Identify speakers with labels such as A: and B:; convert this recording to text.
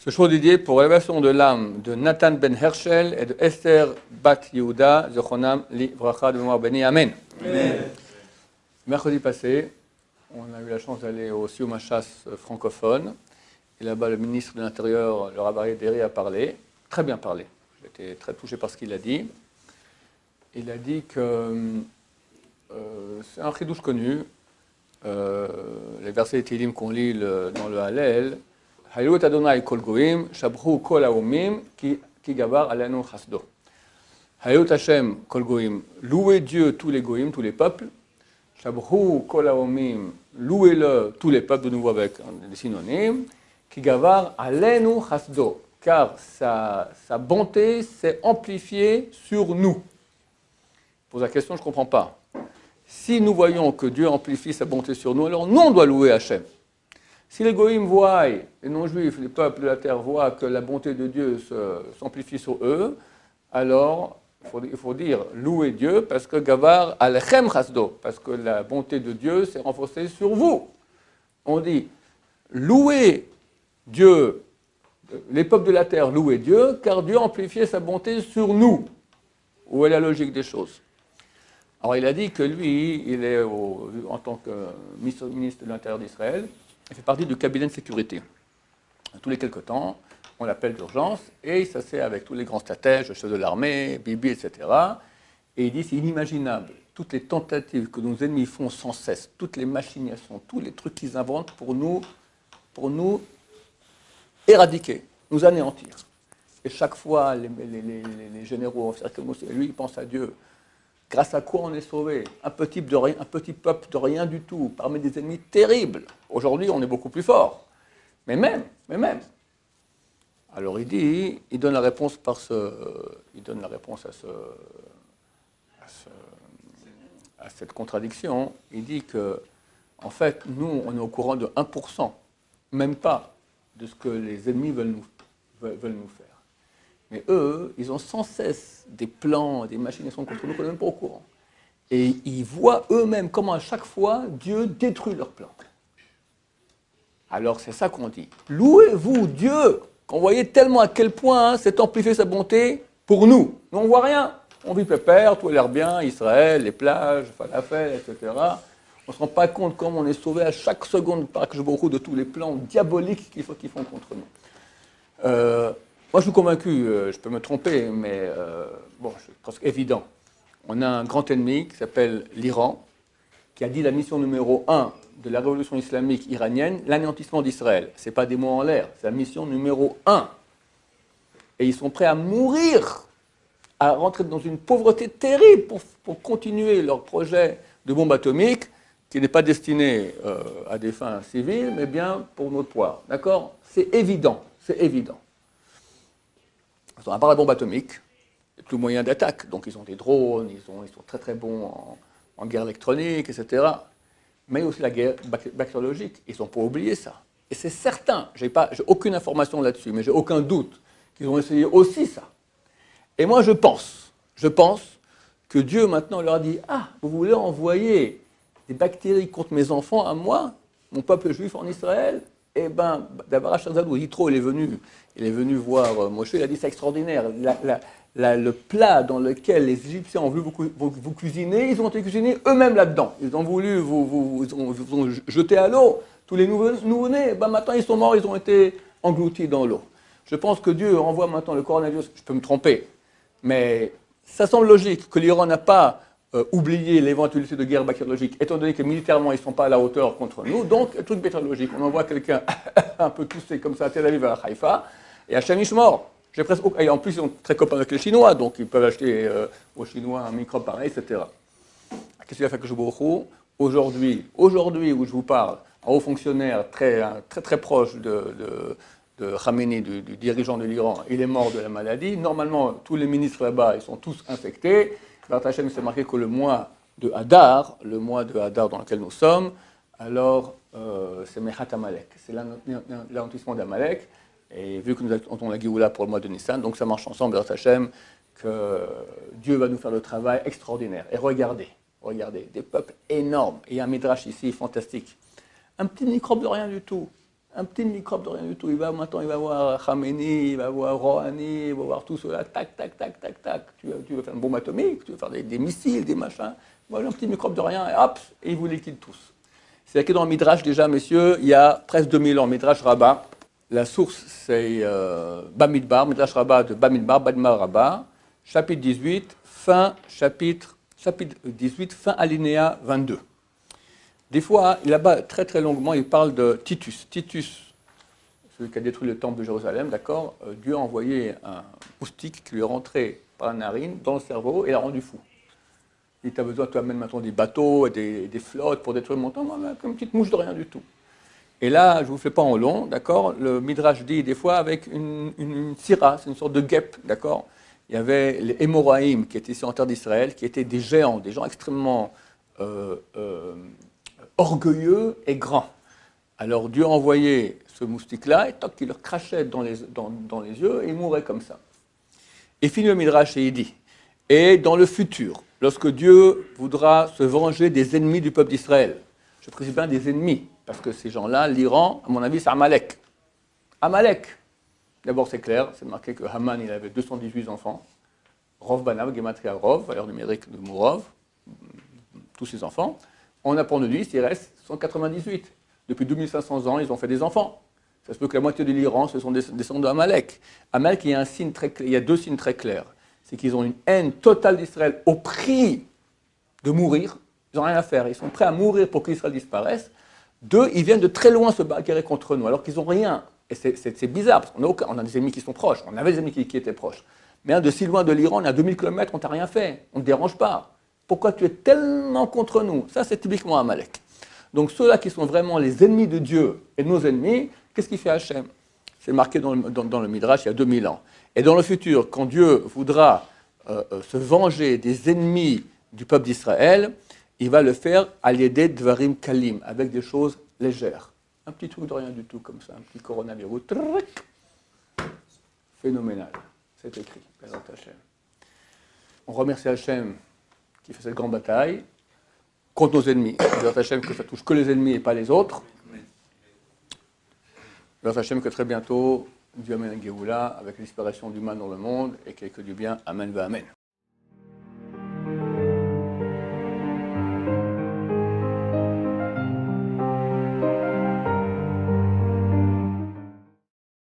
A: Ce show dédié pour l'élévation de l'âme de Nathan ben Herschel et de Esther bat Yehuda, Zochonam li Vracha de mémoire béni. Amen. Amen. Mercredi passé, on a eu la chance d'aller au Sioum HaShas francophone. Et là-bas, le ministre de l'Intérieur, le Rabbi Deri, a parlé, très bien parlé. J'étais très touché par ce qu'il a dit. Il a dit que c'est un chidouche connu. Les versets de Tehillim qu'on lit dans le Hallel, Hayut Adonai kol goyim, shabru kol haomim, ki gavar alenu chasdo. Hayut Hashem kol goyim, louez Dieu tous les goyim, tous les peuples. Shabru kol haomim, louez-le tous les peuples, de nouveau avec des synonymes. Ki gavar alenu chasdo, car sa bonté s'est amplifiée sur nous. Pour la question, je ne comprends pas. Si nous voyons que Dieu amplifie sa bonté sur nous, alors nous, on doit louer Hachem. Si les goïms voient, les non-juifs, les peuples de la terre voient que la bonté de Dieu s'amplifie sur eux, alors il faut dire louer Dieu parce que Gavar alechem chasdo, parce que la bonté de Dieu s'est renforcée sur vous. On dit louez Dieu, les peuples de la terre louez Dieu, car Dieu a amplifié sa bonté sur nous. Où est la logique des choses? Alors il a dit que lui, il est en tant que ministre de l'Intérieur d'Israël, il fait partie du cabinet de sécurité. Tous les quelques temps, on l'appelle d'urgence et il s'assied avec tous les grands stratèges, le chef de l'armée, Bibi, etc. Et il dit c'est inimaginable, toutes les tentatives que nos ennemis font sans cesse, toutes les machinations, tous les trucs qu'ils inventent pour nous éradiquer, nous anéantir. Et chaque fois, les généraux, lui, il pense à Dieu. Grâce à quoi on est sauvé? Un petit peuple de rien du tout, parmi des ennemis terribles. Aujourd'hui, on est beaucoup plus fort. Mais même. Alors il donne la réponse à cette contradiction. Il dit que, en fait, nous, on est au courant de 1%, même pas, de ce que les ennemis veulent nous faire. Mais eux, ils ont sans cesse des plans, des machinations contre nous qu'on n'est même pas au courant. Et ils voient eux-mêmes comment à chaque fois Dieu détruit leurs plans. Alors c'est ça qu'on dit. Louez-vous Dieu, qu'on voyait tellement à quel point c'est amplifié sa bonté pour nous. Nous on ne voit rien. On vit pépère, tout a l'air bien, Israël, les plages, falafel, etc. On ne se rend pas compte comment on est sauvé à chaque seconde par Akadosh Baruch Hu de tous les plans diaboliques qu'ils font contre nous. Moi, je suis convaincu, je peux me tromper, mais c'est presque évident. On a un grand ennemi qui s'appelle l'Iran, qui a dit la mission numéro 1 de la révolution islamique iranienne, l'anéantissement d'Israël. Ce n'est pas des mots en l'air, c'est la mission numéro 1. Et ils sont prêts à mourir, à rentrer dans une pauvreté terrible pour continuer leur projet de bombe atomique, qui n'est pas destiné à des fins civiles, mais bien pour notre poire. D'accord? C'est évident. Ils n'ont pas la bombe atomique, il n'y a plus moyen d'attaque. Donc ils ont des drones, ils sont très très bons en guerre électronique, etc. Mais aussi la guerre bactériologique, ils n'ont pas oublié ça. Et c'est certain, j'ai aucune information là-dessus, mais j'ai aucun doute qu'ils ont essayé aussi ça. Et moi je pense que Dieu maintenant leur dit « Ah, vous voulez envoyer des bactéries contre mes enfants à moi, mon peuple juif en Israël ?» Eh bien, d'abord, Shazadou, Yitro, il est venu voir Moshe, il a dit c'est extraordinaire. Le plat dans lequel les Égyptiens ont voulu vous cuisiner, ils ont été cuisinés eux-mêmes là-dedans. Ils ont voulu vous ont jeté à l'eau. Tous les nouveau-nés, maintenant ils sont morts, ils ont été engloutis dans l'eau. Je pense que Dieu envoie maintenant le coronavirus, je peux me tromper, mais ça semble logique que l'Iran n'a pas oublier l'éventualité de guerre bactériologique, étant donné que militairement, ils ne sont pas à la hauteur contre nous. Donc, truc bactériologique, on envoie quelqu'un un peu toussé comme ça à Tel Aviv, à Haïfa, et Hachem Ishmor. Et en plus, ils sont très copains avec les Chinois, donc ils peuvent acheter aux Chinois un microbe pareil, etc. Qu'est-ce qu'il a fait que je vous aujourd'hui où je vous parle, un haut fonctionnaire très proche de Khamenei, du dirigeant de l'Iran, il est mort de la maladie. Normalement, tous les ministres là-bas, ils sont tous infectés. Hachem, c'est marqué que le mois de Hadar dans lequel nous sommes, alors c'est Mechat Amalek, c'est l'anéantissement d'Amalek, et vu que nous attendons la Géoula pour le mois de Nissan, donc ça marche ensemble, Hachem, que Dieu va nous faire le travail extraordinaire. Et regardez, des peuples énormes, et un midrash ici fantastique, un petit microbe de rien du tout, Un petit microbe de rien du tout. Maintenant, il va voir Khamenei, il va voir Rouhani, il va voir tout cela. Tac, tac, tac, tac, tac. Tu veux faire une bombe atomique, tu veux faire des missiles, des machins. Voilà un petit microbe de rien, et hop, et ils vous liquident tous. C'est écrit dans le Midrash déjà, messieurs, il y a presque 2000 ans, Midrash Rabbah. La source, c'est Bamidbar, Midrash Rabbah de Bamidbar, Bamidbar Rabbah, chapitre 18, chapitre 18, fin alinéa 22. Des fois, là-bas, très très longuement, il parle de Titus. Titus, celui qui a détruit le temple de Jérusalem, d'accord, Dieu a envoyé un moustique qui lui est rentré par la narine, dans le cerveau, et l'a rendu fou. Il t'a besoin, tu amènes maintenant des bateaux, des flottes pour détruire mon temple, comme une petite mouche de rien du tout. Et là, je ne vous fais pas en long, d'accord, le Midrash dit des fois avec une syrah, c'est une sorte de guêpe, d'accord. Il y avait les Hémoraïm qui étaient ici en terre d'Israël, qui étaient des géants, des gens extrêmement orgueilleux et grands. Alors Dieu a envoyé ce moustique-là, et tant qu'il leur crachait dans les yeux, ils mouraient comme ça. Et finit le Midrash et il dit, et dans le futur, lorsque Dieu voudra se venger des ennemis du peuple d'Israël, je précise bien des ennemis, parce que ces gens-là, l'Iran, à mon avis, c'est Amalek. Amalek. D'abord, c'est clair, c'est marqué que Haman, il avait 218 enfants. Rov Banav, Gematria Rov, valeur numérique de Mourov, tous ses enfants. On apprend de lui, il reste 198. Depuis 2500 ans, ils ont fait des enfants. Ça se peut que la moitié de l'Iran, ce sont des descendants d'Amalek. Amalek, il y a deux signes très clairs. C'est qu'ils ont une haine totale d'Israël au prix de mourir. Ils n'ont rien à faire. Ils sont prêts à mourir pour qu'Israël disparaisse. Deux, ils viennent de très loin se bagarrer contre nous, alors qu'ils n'ont rien. Et c'est bizarre, parce qu'on a des ennemis qui sont proches. On avait des ennemis qui étaient proches. Mais de si loin de l'Iran, on est à 2000 km, on ne t'a rien fait. On ne te dérange pas. Pourquoi tu es tellement contre nous? Ça, c'est typiquement Amalek. Donc ceux-là qui sont vraiment les ennemis de Dieu et nos ennemis, qu'est-ce qu'il fait Hachem? C'est marqué dans le Midrash il y a 2000 ans. Et dans le futur, quand Dieu voudra se venger des ennemis du peuple d'Israël, il va le faire à l'aider Dvarim Kalim, avec des choses légères. Un petit truc de rien du tout comme ça, un petit coronavirus. Phénoménal. C'est écrit. On remercie Hachem qui fait cette grande bataille contre nos ennemis. Bézat Hachem que ça touche que les ennemis et pas les autres. Bézat Hachem que très bientôt Dieu amène un Géoula avec l'expiration du mal dans le monde et qu'il y ait que du bien. Amen, va Amen.